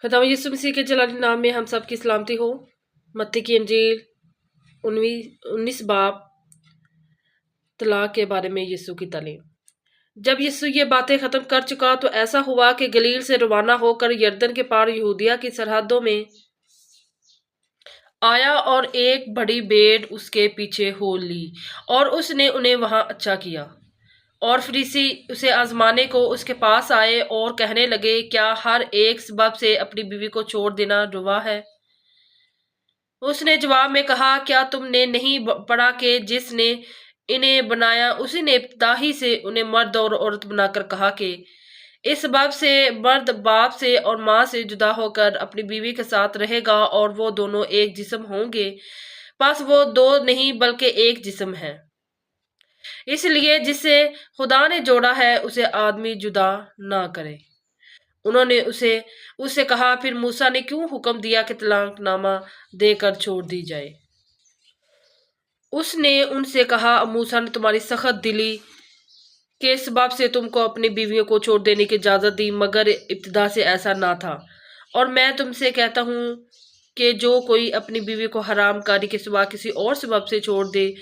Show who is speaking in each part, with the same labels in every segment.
Speaker 1: खुदा यीशु मसीह के जलाली नाम में हम सब की सलामती हो। मत्ती की इंजील 19 बाब तलाक के बारे में यीशु की तालीम। जब यीशु ये बातें खत्म कर चुका तो ऐसा हुआ कि गलील से रवाना होकर यरदन के पार यहूदिया की सरहदों में आया और एक बड़ी भेड़ उसके पीछे हो ली और उसने उन्हें वहां अच्छा किया। और फरीसी उसे आजमाने को उसके पास आए और कहने लगे, क्या हर एक सबब से अपनी बीवी को छोड़ देना रुवा है? उसने जवाब में कहा, क्या तुमने नहीं पढ़ा कि जिसने इन्हें बनाया उसी ने इब्तिदा ही से उन्हें मर्द और औरत बनाकर कहा कि इस सबब से मर्द बाप से और माँ से जुदा होकर अपनी बीवी के साथ रहेगा और वो दोनों एक जिस्म होंगे। बस वो दो नहीं बल्कि एक जिस्म है। इसलिए जिसे खुदा ने जोड़ा है उसे आदमी जुदा ना करे। उन्होंने उससे कहा, फिर मूसा ने क्यों हुक्म दिया कि तलाकनामा देकर छोड़ दी जाए? उसने उनसे कहा, मूसा ने तुम्हारी सख्त दिली के सबब से तुमको अपनी बीवियों को छोड़ देने की इजाजत दी, मगर इब्तिदा से ऐसा ना था। और मैं तुमसे कहता हूँ कि जो कोई अपनी बीवी को हराम कारी के सिवा किसी और सबब से छोड़ दे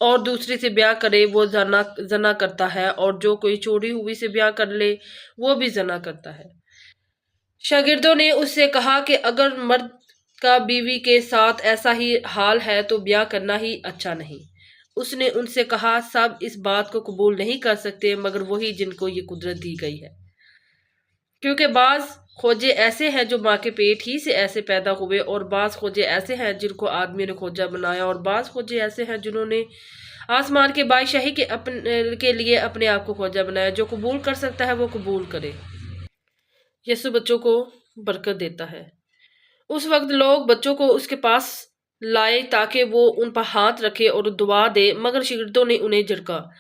Speaker 1: और दूसरी से ब्याह करे वो जना करता है, और जो कोई छोड़ी हुई से ब्याह कर ले वो भी जना करता है। शागिर्दों ने उससे कहा कि अगर मर्द का बीवी के साथ ऐसा ही हाल है तो ब्याह करना ही अच्छा नहीं। उसने उनसे कहा, सब इस बात को कबूल नहीं कर सकते मगर वही जिनको ये कुदरत दी गई है, क्योंकि बाज खोजे ऐसे हैं जो माँ के पेट ही से ऐसे पैदा हुए, और बाज खोजे ऐसे हैं जिनको आदमी ने खोजा बनाया, और बाज खोजे ऐसे हैं जिन्होंने आसमान के बादशाही के लिए अपने आप को खोजा बनाया। जो कबूल कर सकता है वो कबूल करे। यीशु बच्चों को बरकत देता है। उस वक्त लोग बच्चों को उसके पास लाए ताकि वो उन पर हाथ रखे और दुआ दे, मगर शागिर्दों ने उन्हें झिड़का।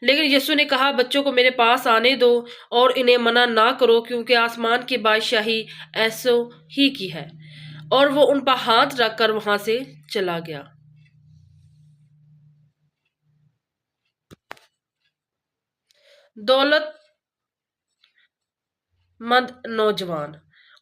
Speaker 1: लेकिन यीशु ने कहा, बच्चों को मेरे पास आने दो और इन्हें मना ना करो, क्योंकि आसमान की बादशाही ऐसो ही की है। और वो उन पर हाथ रखकर वहां से चला गया। दौलतमंद नौजवान।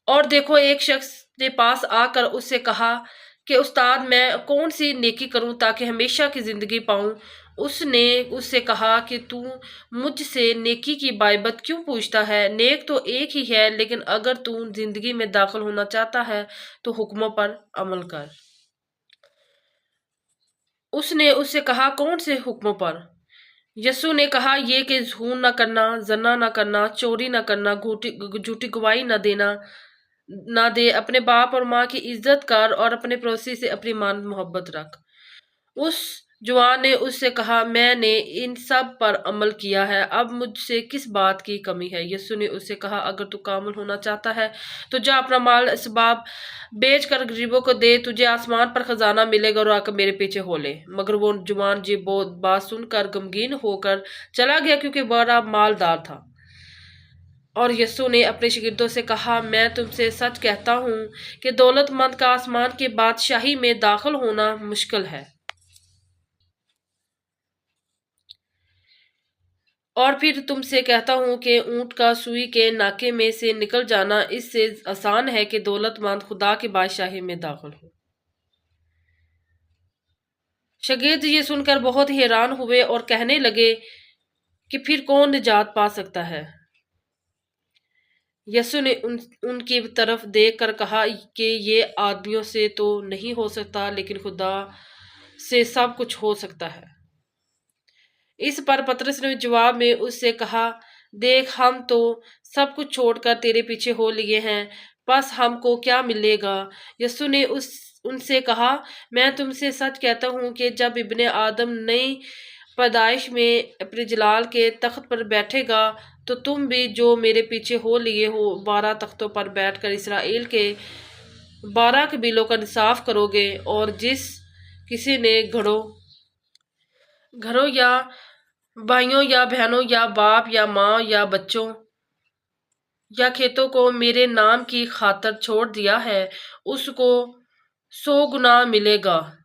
Speaker 1: और देखो, एक शख्स ने पास आकर उससे कहा कि उस्ताद, मैं कौन सी नेकी करूं ताकि हमेशा की जिंदगी पाऊं? उसने उससे कहा कि तू मुझसे नेकी की बाबत क्यों पूछता है? नेक तो एक ही है, लेकिन अगर तू जिंदगी में दाखिल होना चाहता है तो हुक्मों पर अमल कर। उसने उससे कहा, कौन से हुक्मों पर? यस्सु ने कहा, ये कि झूठ न करना, जना न करना, चोरी न करना, झूठी गवाही न देना, ना दे, अपने बाप और माँ की इज्जत कर, और अपने पड़ोसी से अपनी मान मोहब्बत रख। उस जवान ने उससे कहा, मैंने इन सब पर अमल किया है, अब मुझसे किस बात की कमी है? यीशु ने उससे कहा, अगर तू कामिल होना चाहता है तो जा अपना माल इसबाब बेच कर गरीबों को दे, तुझे आसमान पर खजाना मिलेगा, और आकर मेरे पीछे हो ले। मगर वो जवान जी बात सुनकर गमगीन होकर चला गया, क्योंकि बड़ा मालदार था। और यस्सु ने अपने शागिर्दों से कहा, मैं तुमसे सच कहता हूँ कि दौलतमंद का आसमान की बादशाही में दाखिल होना मुश्किल है। और फिर तुमसे कहता हूँ कि ऊंट का सुई के नाके में से निकल जाना इससे आसान है कि दौलतमंद खुदा की बादशाही में दाखिल हो। शागिर्द ये सुनकर बहुत ही हैरान हुए और कहने लगे कि फिर कौन निजात पा सकता है? यीशु ने उनकी तरफ देख कर कहा कि ये आदमियों से तो नहीं हो सकता, लेकिन खुदा से सब कुछ हो सकता है। इस पर पतरस ने जवाब में उससे कहा, देख, हम तो सब कुछ छोड़कर तेरे पीछे हो लिए हैं, बस हमको क्या मिलेगा? यीशु ने उनसे कहा, मैं तुमसे सच कहता हूँ कि जब इब्ने आदम नई पैदाइश में अपने जलाल के तख्त पर बैठेगा तो तुम भी जो मेरे पीछे हो लिए हो 12 तख्तों पर बैठकर इसराइल के 12 कबीलों का इंसाफ करोगे। और जिस किसी ने घरों या भाइयों या बहनों या बाप या माँ या बच्चों या खेतों को मेरे नाम की खातर छोड़ दिया है, उसको 100 गुना मिलेगा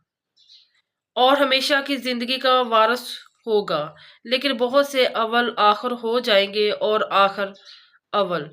Speaker 1: और हमेशा की जिंदगी का वारिस होगा। लेकिन बहुत से अव्वल आखिर हो जाएंगे और आखिर अव्वल।